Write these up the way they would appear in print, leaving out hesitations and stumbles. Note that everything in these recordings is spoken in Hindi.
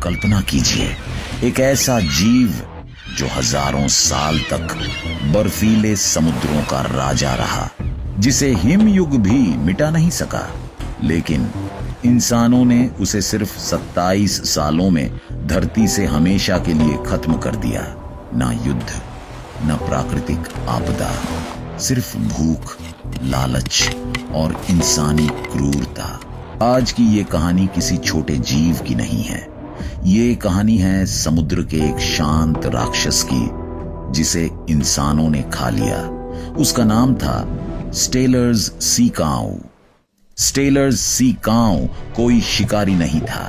कल्पना कीजिए, एक ऐसा जीव जो हजारों साल तक बर्फीले समुद्रों का राजा रहा, जिसे हिमयुग भी मिटा नहीं सका, लेकिन इंसानों ने उसे सिर्फ 27 सालों में धरती से हमेशा के लिए खत्म कर दिया। ना युद्ध, न प्राकृतिक आपदा, सिर्फ भूख, लालच और इंसानी क्रूरता। आज की ये कहानी किसी छोटे जीव की नहीं है। ये कहानी है समुद्र के एक शांत राक्षस की, जिसे इंसानों ने खा लिया। उसका नाम था स्टेलर्स सी काऊ। स्टेलर्स सी काऊ कोई शिकारी नहीं था।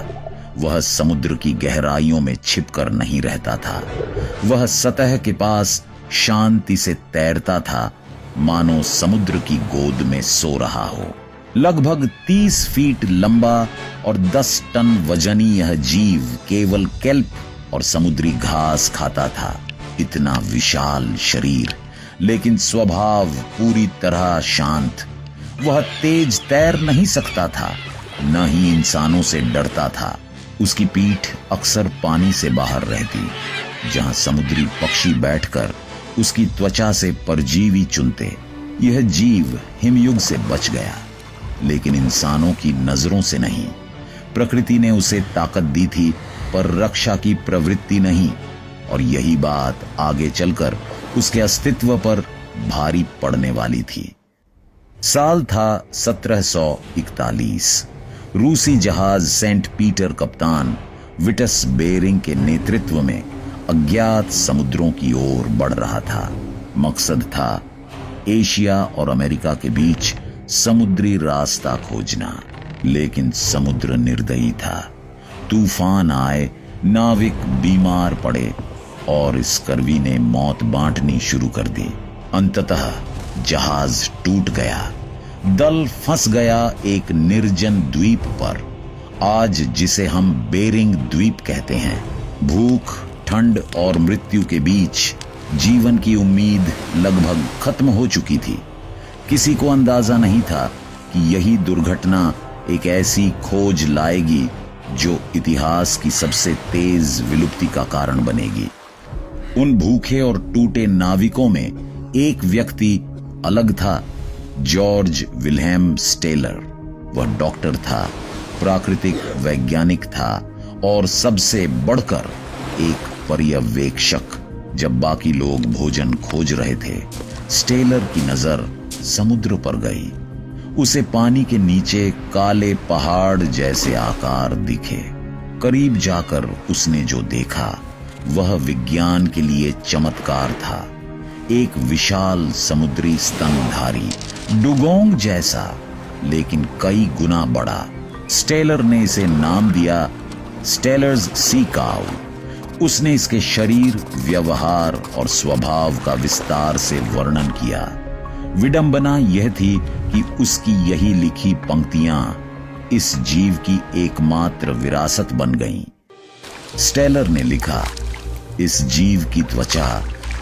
वह समुद्र की गहराइयों में छिपकर नहीं रहता था। वह सतह के पास शांति से तैरता था, मानो समुद्र की गोद में सो रहा हो। लगभग 30 फीट लंबा और 10 टन वजनी यह जीव केवल केल्प और समुद्री घास खाता था। इतना विशाल शरीर, लेकिन स्वभाव पूरी तरह शांत। वह तेज तैर नहीं सकता था, न ही इंसानों से डरता था। उसकी पीठ अक्सर पानी से बाहर रहती, जहां समुद्री पक्षी बैठकर उसकी त्वचा से परजीवी चुनते। यह जीव हिमयुग से बच गया, लेकिन इंसानों की नजरों से नहीं। प्रकृति ने उसे ताकत दी थी, पर रक्षा की प्रवृत्ति नहीं, और यही बात आगे चलकर उसके अस्तित्व पर भारी पड़ने वाली थी। साल था 1741। रूसी जहाज सेंट पीटर कप्तान विटस बेरिंग के नेतृत्व में अज्ञात समुद्रों की ओर बढ़ रहा था। मकसद था एशिया और अमेरिका के बीच समुद्री रास्ता खोजना, लेकिन समुद्र निर्दयी था। तूफान आए, नाविक बीमार पड़े और स्कर्वी ने मौत बांटनी शुरू कर दी। अंततः जहाज टूट गया। दल फंस गया एक निर्जन द्वीप पर, आज जिसे हम बेरिंग द्वीप कहते हैं। भूख, ठंड और मृत्यु के बीच जीवन की उम्मीद लगभग खत्म हो चुकी थी। किसी को अंदाजा नहीं था कि यही दुर्घटना एक ऐसी खोज लाएगी जो इतिहास की सबसे तेज विलुप्ति का कारण बनेगी। उन भूखे और टूटे नाविकों में एक व्यक्ति अलग था, जॉर्ज विल्हेम स्टेलर। वह डॉक्टर था, प्राकृतिक वैज्ञानिक था और सबसे बढ़कर एक पर्यवेक्षक। जब बाकी लोग भोजन खोज रहे थे, स्टेलर की नजर समुद्र पर गई। उसे पानी के नीचे काले पहाड़ जैसे आकार दिखे। करीब जाकर उसने जो देखा वह विज्ञान के लिए चमत्कार था। एक विशाल समुद्री स्तनधारी, डुगोंग जैसा, लेकिन कई गुना बड़ा। स्टेलर ने इसे नाम दिया स्टेलर्स सी काऊ। उसने इसके शरीर, व्यवहार और स्वभाव का विस्तार से वर्णन किया। विडंबना यह थी कि उसकी यही लिखी पंक्तियां इस जीव की एकमात्र विरासत बन गईं। स्टेलर ने लिखा, इस जीव की त्वचा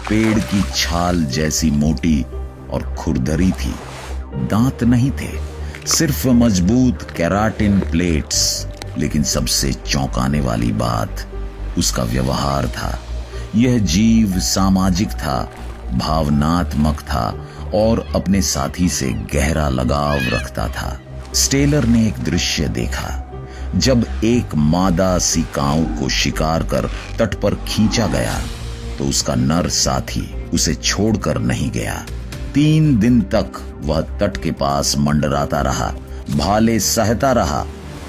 पेड़ की छाल जैसी मोटी और खुरदरी थी। दांत नहीं थे, सिर्फ मजबूत केराटिन प्लेट्स। लेकिन सबसे चौंकाने वाली बात उसका व्यवहार था। यह जीव सामाजिक था, भावनात्मक था और अपने साथी से गहरा लगाव रखता था। स्टेलर ने एक दृश्य देखा। जब एक मादा सी काऊ को शिकार कर तट पर खींचा गया, तो उसका नर साथी उसे छोड़कर नहीं गया। 3 दिन तक वह तट के पास मंडराता रहा, भाले सहता रहा,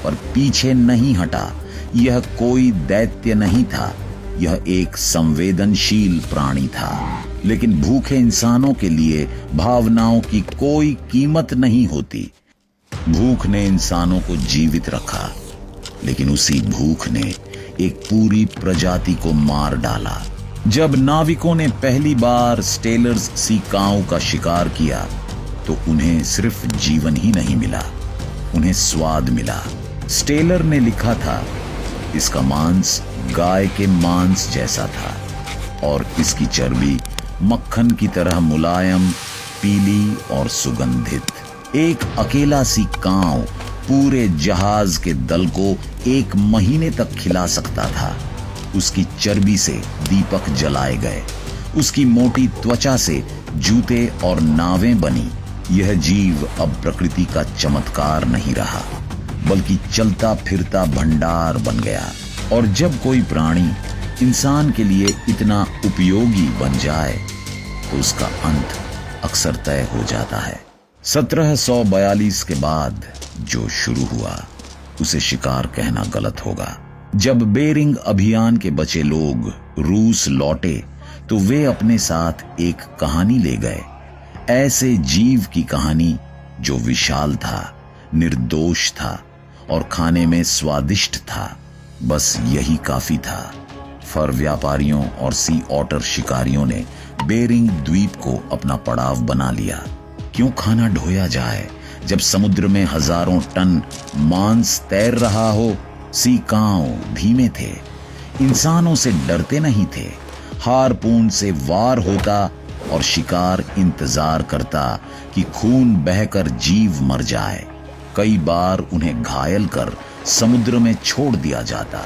पर पीछे नहीं हटा। यह कोई दैत्य नहीं था, यह एक संवेदनशील प्राणी था। लेकिन भूखे इंसानों के लिए भावनाओं की कोई कीमत नहीं होती। भूख ने इंसानों को जीवित रखा, लेकिन उसी भूख ने एक पूरी प्रजाति को मार डाला। जब नाविकों ने पहली बार स्टेलर्स सी काऊ का शिकार किया, तो उन्हें सिर्फ जीवन ही नहीं मिला, उन्हें स्वाद मिला। स्टेलर ने लिखा था, इसका मांस गाय के मांस जैसा था और इसकी चर्बी मक्खन की तरह मुलायम, पीली और सुगंधित। एक अकेला सी काऊ पूरे जहाज के दल को 1 महीने तक खिला सकता था। उसकी चर्बी से दीपक जलाए गए, उसकी मोटी त्वचा से जूते और नावें बनी। यह जीव अब प्रकृति का चमत्कार नहीं रहा, बल्कि चलता फिरता भंडार बन गया। और जब कोई प्राणी इंसान के लिए इतना उपयोगी बन जाए तो उसका अंत अक्सर तय हो जाता है। 1742 के बाद जो शुरू हुआ उसे शिकार कहना गलत होगा। जब बेरिंग अभियान के बचे लोग रूस लौटे तो वे अपने साथ एक कहानी ले गए, ऐसे जीव की कहानी जो विशाल था, निर्दोष था और खाने में स्वादिष्ट था। बस यही काफी था। फर व्यापारियों और सी ऑटर शिकारियों ने बेरिंग द्वीप को अपना पड़ाव बना लिया। क्यों खाना ढोया जाए जब समुद्र में हजारों टन मांस तैर रहा हो। सी काऊ धीमे थे, इंसानों से डरते नहीं थे। हारपून से वार होता और शिकार इंतजार करता कि खून बहकर जीव मर जाए। कई बार उन्हें घायल कर समुद्र में छोड़ दिया जाता,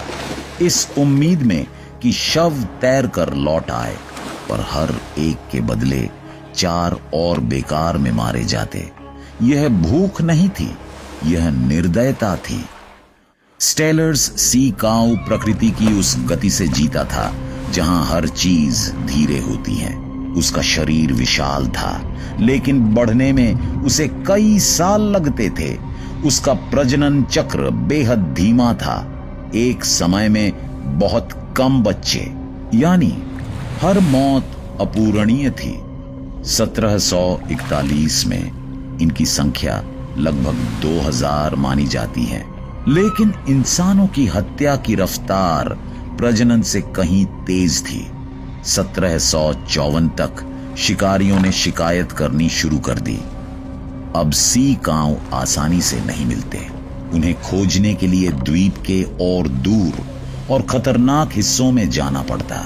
इस उम्मीद में कि शव तैर कर लौट आए, पर हर एक के बदले 4 और बेकार में मारे जाते। यह भूख नहीं थी, यह निर्दयता थी। स्टेलर्स सी काऊ प्रकृति की उस गति से जीता था जहां हर चीज धीरे होती है। उसका शरीर विशाल था, लेकिन बढ़ने में उसे कई साल लगते थे। उसका प्रजनन चक्र बेहद धीमा था। एक समय में बहुत कम बच्चे, यानी हर मौत अपूरणीय थी। 1741 में इनकी संख्या लगभग 2000 मानी जाती है, लेकिन इंसानों की हत्या की रफ्तार प्रजनन से कहीं तेज थी। 1754 तक शिकारियों ने शिकायत करनी शुरू कर दी। अब सी काऊ आसानी से नहीं मिलते। उन्हें खोजने के लिए द्वीप के और दूर और खतरनाक हिस्सों में जाना पड़ता।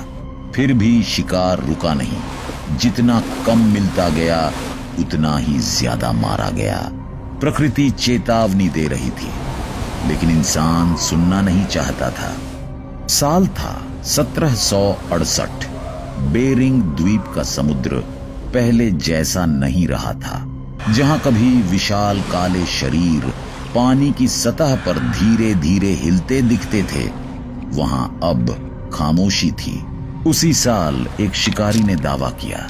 फिर भी शिकार रुका नहीं। जितना कम मिलता गया उतना ही ज्यादा मारा गया। प्रकृति चेतावनी दे रही थी, लेकिन इंसान सुनना नहीं चाहता था। साल था 1768। बेरिंग द्वीप का समुद्र पहले जैसा नहीं रहा था। जहां कभी विशाल काले शरीर पानी की सतह पर धीरे धीरे हिलते दिखते थे, वहां अब खामोशी थी। उसी साल एक शिकारी ने दावा किया,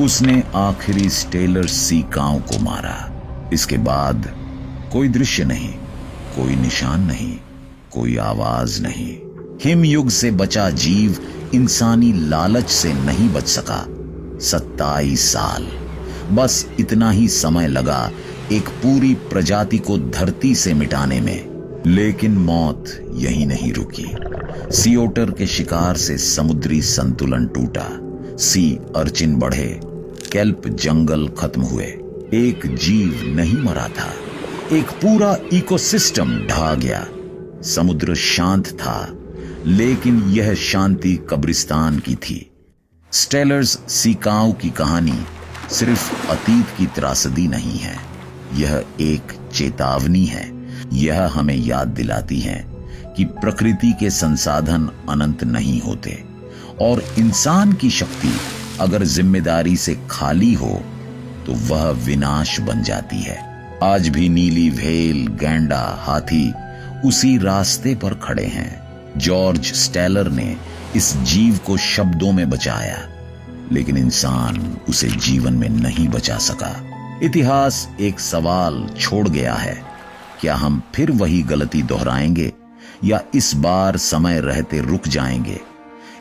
उसने आखिरी स्टेलर सी काऊ को मारा। इसके बाद कोई दृश्य नहीं, कोई निशान नहीं, कोई आवाज नहीं। हिमयुग से बचा जीव इंसानी लालच से नहीं बच सका। 27 साल, बस इतना ही समय लगा एक पूरी प्रजाति को धरती से मिटाने में। लेकिन मौत यही नहीं रुकी। सी ओटर के शिकार से समुद्री संतुलन टूटा, सी अर्चिन बढ़े, केल्प जंगल खत्म हुए। एक जीव नहीं मरा था, एक पूरा इकोसिस्टम ढह गया। समुद्र शांत था, लेकिन यह शांति कब्रिस्तान की थी। स्टेलर्स सी काऊ की कहानी सिर्फ अतीत की त्रासदी नहीं है, यह एक चेतावनी है। यह हमें याद दिलाती है कि प्रकृति के संसाधन अनंत नहीं होते, और इंसान की शक्ति अगर जिम्मेदारी से खाली हो तो वह विनाश बन जाती है। आज भी नीली व्हेल, गैंडा, हाथी उसी रास्ते पर खड़े हैं। जॉर्ज स्टेलर ने इस जीव को शब्दों में बचाया, लेकिन इंसान उसे जीवन में नहीं बचा सका। इतिहास एक सवाल छोड़ गया है, क्या हम फिर वही गलती दोहराएंगे या इस बार समय रहते रुक जाएंगे?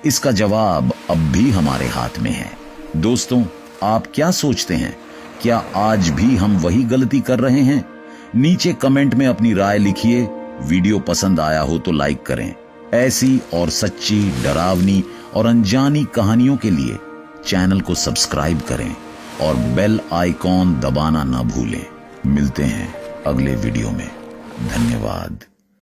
इसका जवाब अब भी हमारे हाथ में है। दोस्तों, आप क्या सोचते हैं? क्या आज भी हम वही गलती कर रहे हैं? नीचे कमेंट में अपनी राय लिखिए। वीडियो पसंद आया हो तो लाइक करें। ऐसी और सच्ची, डरावनी और अनजानी कहानियों के लिए चैनल को सब्सक्राइब करें और बेल आइकॉन दबाना ना भूलें। मिलते हैं अगले वीडियो में। धन्यवाद।